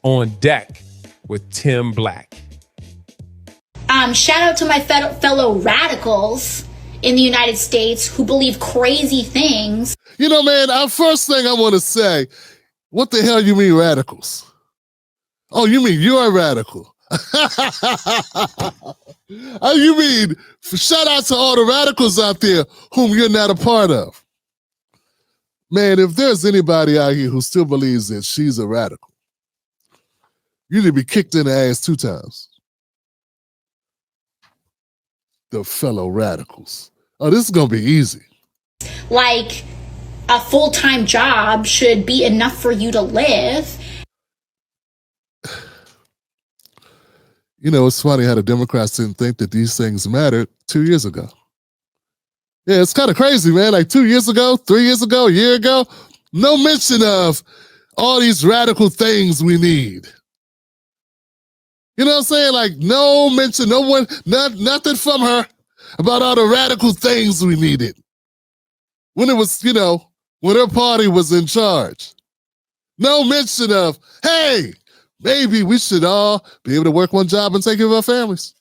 On Deck with Tim Black. Shout out to my fellow radicals in the United States who believe crazy things. You know, man, our first thing I want to say, what the hell you mean radicals? Oh, you mean you're a radical. Oh, you mean, shout out to all the radicals out there whom you're not a part of. Man, if there's anybody out here who still believes that she's a radical, you need to be kicked in the ass 2 times. The fellow radicals. Oh, this is going to be easy. Like, a full-time job should be enough for you to live. You know, it's funny how the Democrats didn't think that these things mattered 2 years ago. Yeah, it's kind of crazy, man. Like 2 years ago, 3 years ago, a year ago, no mention of all these radical things we need. You know what I'm saying? Like no mention, no one, nothing from her about all the radical things we needed. When it was, you know, when her party was in charge. No mention of, hey, maybe we should all be able to work one job and take care of our families.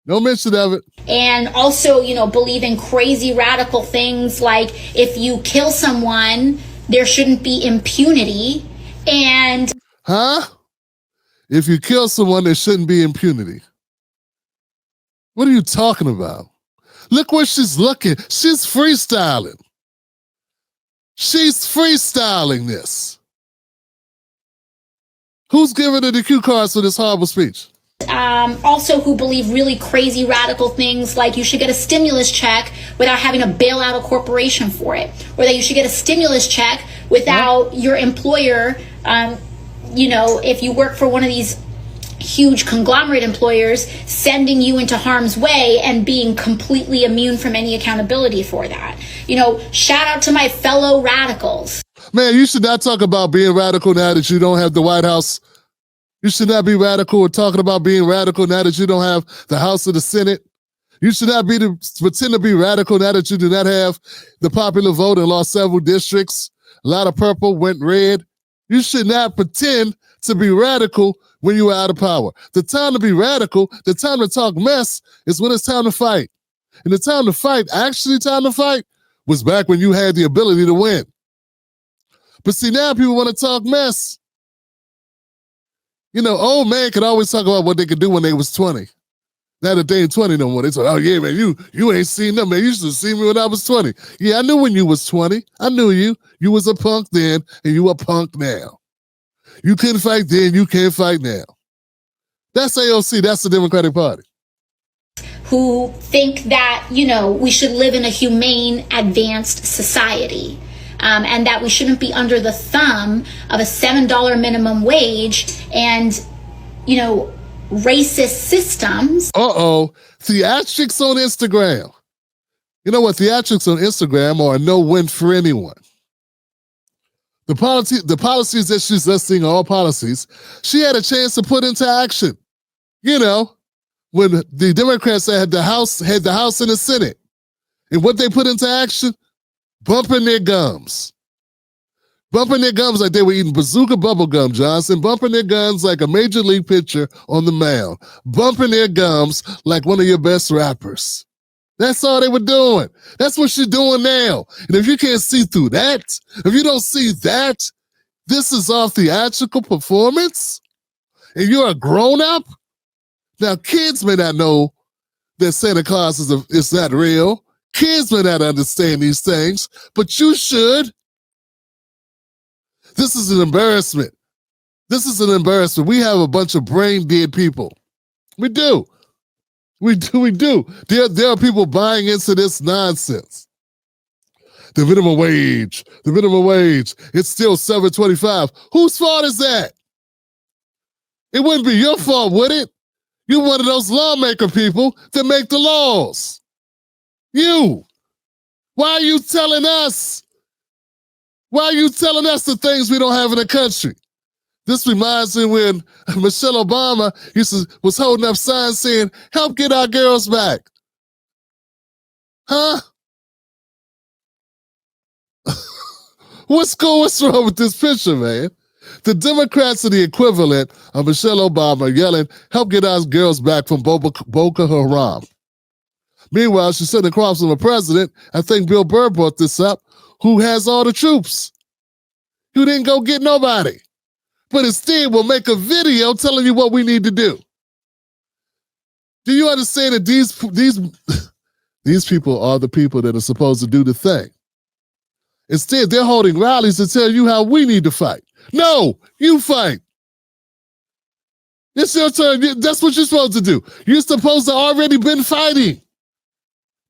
No mention of it. And also, you know, believe in crazy radical things like if you kill someone, there shouldn't be impunity. And if you kill someone, there shouldn't be impunity. What are you talking about? Look where she's looking. She's freestyling. She's freestyling this. Who's giving her the cue cards for this horrible speech? Also who believe really crazy radical things like you should get a stimulus check without having to bail out a corporation for it, or that you should get a stimulus check without your employer, you know, if you work for one of these huge conglomerate employers, sending you into harm's way and being completely immune from any accountability for that. You know, shout out to my fellow radicals. Man, you should not talk about being radical now that you don't have the White House. You should not be radical or talking about being radical now that you don't have the House or the Senate. You should not pretend to be radical now that you do not have the popular vote and lost several districts. A lot of purple went red. You should not pretend to be radical when you are out of power. The time to be radical, the time to talk mess is when it's time to fight. And the time to fight, actually time to fight, was back when you had the ability to win. But see, now people want to talk mess. You know, old man could always talk about what they could do when they was 20. Now that they ain't 20 no more, they talk, oh yeah, man, you ain't seen them, man. You should have seen me when I was 20. Yeah, I knew when you was 20. I knew you. You was a punk then, and you a punk now. You couldn't fight then, you can't fight now. That's AOC, that's the Democratic Party. Who think that, you know, we should live in a humane, advanced society. And that we shouldn't be under the thumb of a $7 minimum wage and, you know, racist systems. Theatrics on Instagram. You know what? Theatrics on Instagram are a no-win for anyone. The policies that she's listing are all policies she had a chance to put into action. You know, when the Democrats had the House and the Senate. And what they put into action? Bumping their gums. Bumping their gums like they were eating bazooka bubble gum, Johnson. Bumping their gums like a major league pitcher on the mound. Bumping their gums like one of your best rappers. That's all they were doing. That's what she's doing now. And if you can't see through that, if you don't see that, this is all theatrical performance, and you're a grown-up. Now, kids may not know that Santa Claus is not real. Kids may not understand these things, but you should. This is an embarrassment. This is an embarrassment. We have a bunch of brain-dead people. We do. We do. There are people buying into this nonsense. The minimum wage. It's still $7.25. Whose fault is that? It wouldn't be your fault, would it? You're one of those lawmaker people that make the laws. You. Why are you telling us? Why are you telling us the things we don't have in the country? This reminds me when Michelle Obama was holding up signs saying, help get our girls back. Huh? What's wrong with this picture, man? The Democrats are the equivalent of Michelle Obama yelling, "Help get our girls back from Boko Haram." Meanwhile, she's sitting across from the president, I think Bill Burr brought this up, who has all the troops, who didn't go get nobody, but instead will make a video telling you what we need to do. Do you understand that these people are the people that are supposed to do the thing? Instead, they're holding rallies to tell you how we need to fight. No, you fight. It's your turn. That's what you're supposed to do. You're supposed to already been fighting.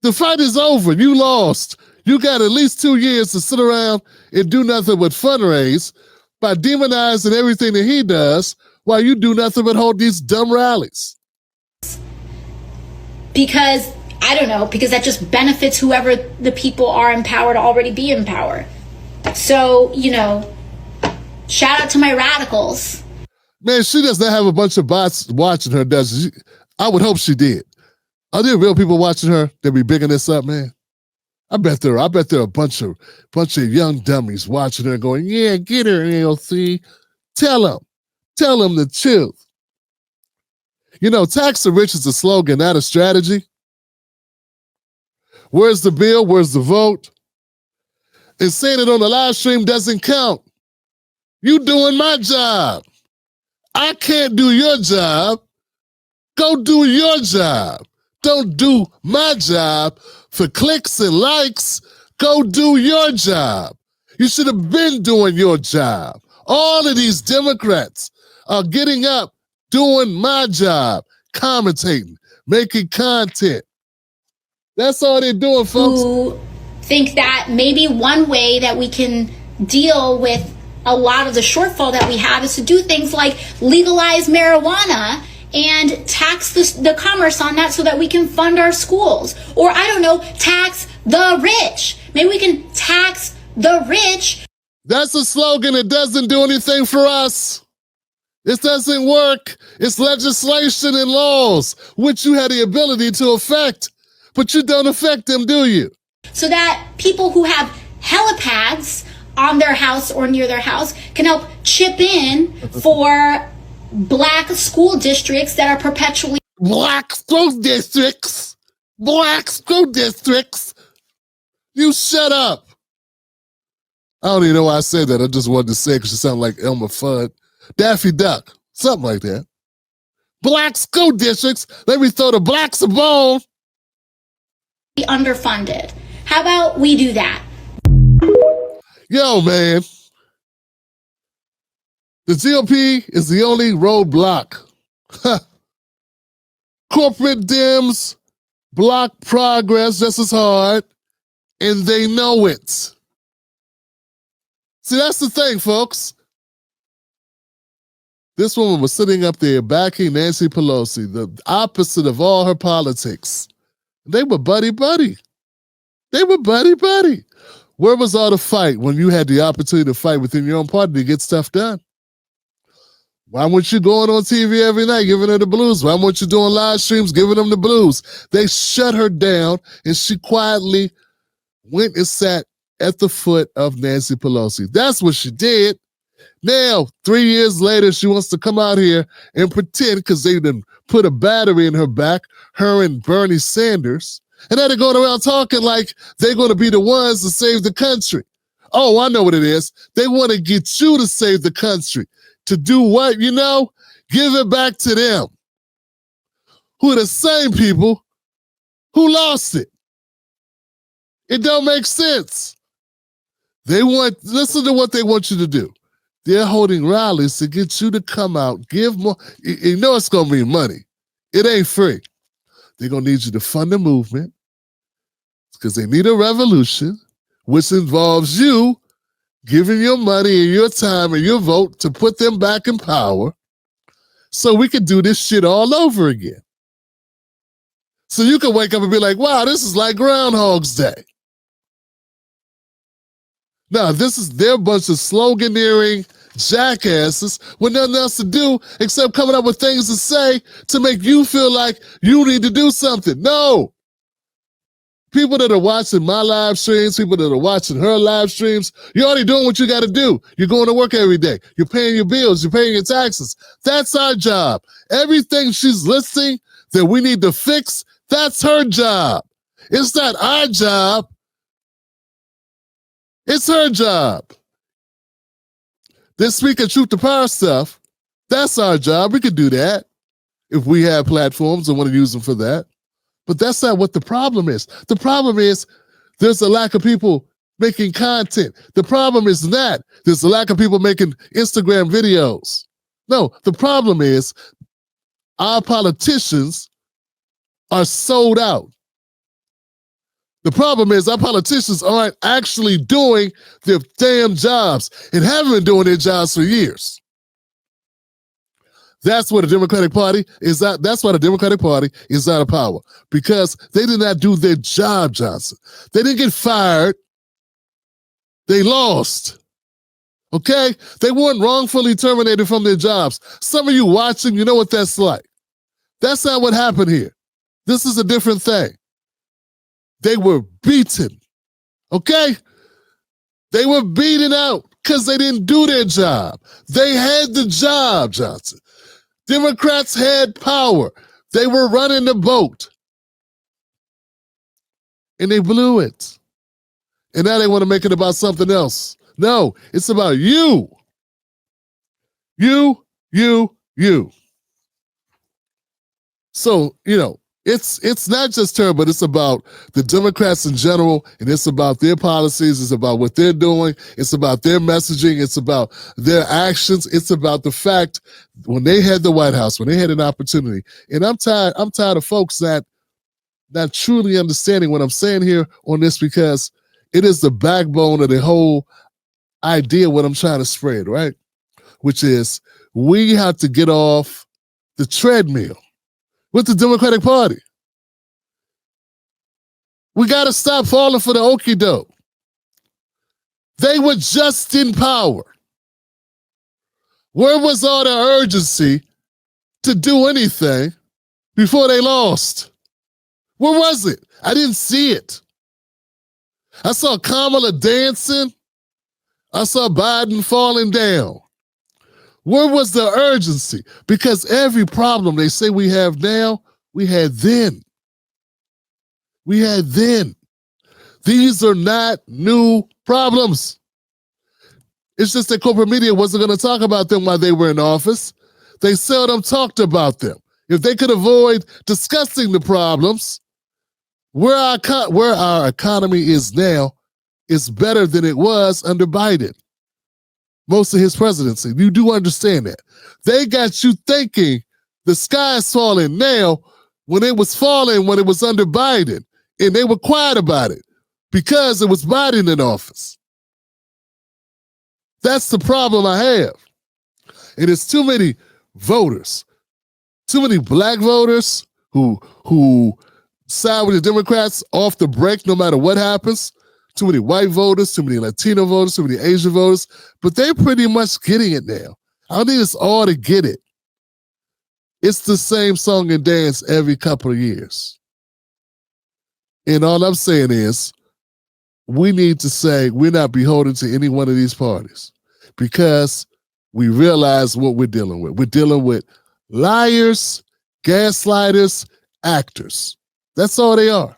The fight is over. You lost. You got at least 2 years to sit around and do nothing but fundraise by demonizing everything that he does while you do nothing but hold these dumb rallies. Because, I don't know, because that just benefits whoever the people are in power to already be in power. So, you know, shout out to my radicals. Man, she does not have a bunch of bots watching her, does she? I would hope she did. Are there real people watching her that be bigging this up, man? I bet there are a bunch of young dummies watching her going, yeah, get her, AOC. Tell them the truth. You know, tax the rich is a slogan, not a strategy. Where's the bill? Where's the vote? And saying it on the live stream doesn't count. You doing my job. I can't do your job. Go do your job. Don't do my job for clicks and likes. Go do your job. You should have been doing your job. All of these Democrats are getting up, doing my job, commentating, making content. That's all they're doing, folks. Who think that maybe one way that we can deal with a lot of the shortfall that we have is to do things like legalize marijuana and tax the commerce on that so that we can fund our schools. Or, I don't know, tax the rich. Maybe we can tax the rich. That's a slogan that doesn't do anything for us. It doesn't work. It's legislation and laws, which you have the ability to affect, but you don't affect them, do you? So that people who have helipads on their house or near their house can help chip in for black school districts that are perpetually black school districts. You shut up. I don't even know why I said that. I just wanted to say it because it sounded like Elmer Fudd. Daffy Duck. Something like that. Black school districts. Let me throw the blacks a bone. underfunded. How about we do that? Yo, man. The GOP is the only roadblock. Corporate Dems block progress just as hard, and they know it. See, that's the thing, folks. This woman was sitting up there backing Nancy Pelosi, the opposite of all her politics. They were buddy-buddy. Where was all the fight when you had the opportunity to fight within your own party to get stuff done? Why weren't you going on TV every night giving her the blues? Why weren't you doing live streams giving them the blues? They shut her down, and she quietly went and sat at the foot of Nancy Pelosi. That's what she did. Now, 3 years later, she wants to come out here and pretend because they done put a battery in her back, her and Bernie Sanders, and now they're going around talking like they're going to be the ones to save the country. Oh, I know what it is. They want to get you to save the country. To do what, you know? Give it back to them. Who are the same people who lost it. It don't make sense. Listen to what they want you to do. They're holding rallies to get you to come out, give more. You know it's going to be money. It ain't free. They're going to need you to fund the movement because they need a revolution, which involves you giving your money and your time and your vote to put them back in power so we can do this shit all over again. So you can wake up and be like, wow, this is like Groundhog's Day. Now, they're a bunch of sloganeering jackasses with nothing else to do except coming up with things to say to make you feel like you need to do something. No. People that are watching my live streams, people that are watching her live streams, you're already doing what you got to do. You're going to work every day. You're paying your bills. You're paying your taxes. That's our job. Everything she's listing that we need to fix, that's her job. It's not our job. It's her job. This speaking truth to power stuff, that's our job. We could do that if we have platforms and want to use them for that. But that's not what the problem is. The problem is there's a lack of people making content. The problem is not there's a lack of people making Instagram videos. No, the problem is our politicians are sold out. The problem is our politicians aren't actually doing their damn jobs and haven't been doing their jobs for years. That's what the Democratic Party is out. That's why the Democratic Party is out of power, because they did not do their job, Johnson. They didn't get fired. They lost. Okay? They weren't wrongfully terminated from their jobs. Some of you watching, you know what that's like. That's not what happened here. This is a different thing. They were beaten. Okay? They were beaten out because they didn't do their job. They had the job, Johnson. Democrats had power. They were running the boat. And they blew it. And now they want to make it about something else. No, it's about you. You. So, it's not just her, but it's about the Democrats in general, and it's about their policies. It's about what they're doing. It's about their messaging. It's about their actions. It's about the fact when they had the White House, when they had an opportunity. And I'm tired of folks not truly understanding what I'm saying here on this, because it is the backbone of the whole idea what I'm trying to spread, right? Which is we have to get off the treadmill with the Democratic Party. We got to stop falling for the okie doke. They were just in power. Where was all the urgency to do anything before they lost? Where was it? I didn't see it. I saw Kamala dancing. I saw Biden falling down. Where was the urgency? Because every problem they say we have now, we had then. We had then. These are not new problems. It's just that corporate media wasn't going to talk about them while they were in office. They seldom talked about them. If they could avoid discussing the problems, where our economy is now is better than it was under Biden. Most of his presidency. You do understand that. They got you thinking the sky is falling now when it was falling when it was under Biden. And they were quiet about it because it was Biden in office. That's the problem I have. And it's too many voters, too many black voters who side with the Democrats off the break no matter what happens. Too many white voters, too many Latino voters, too many Asian voters, but they're pretty much getting it now. I don't need us all to get it. It's the same song and dance every couple of years. And all I'm saying is, we need to say we're not beholden to any one of these parties because we realize what we're dealing with. We're dealing with liars, gaslighters, actors. That's all they are.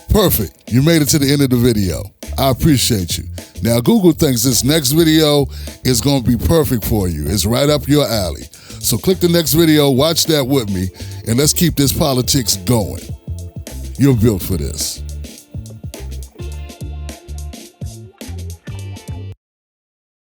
Perfect. You made it to the end of the video. I appreciate you. Now, Google thinks this next video is going to be perfect for you. It's right up your alley. So click the next video, watch that with me, and let's keep this politics going. You're built for this.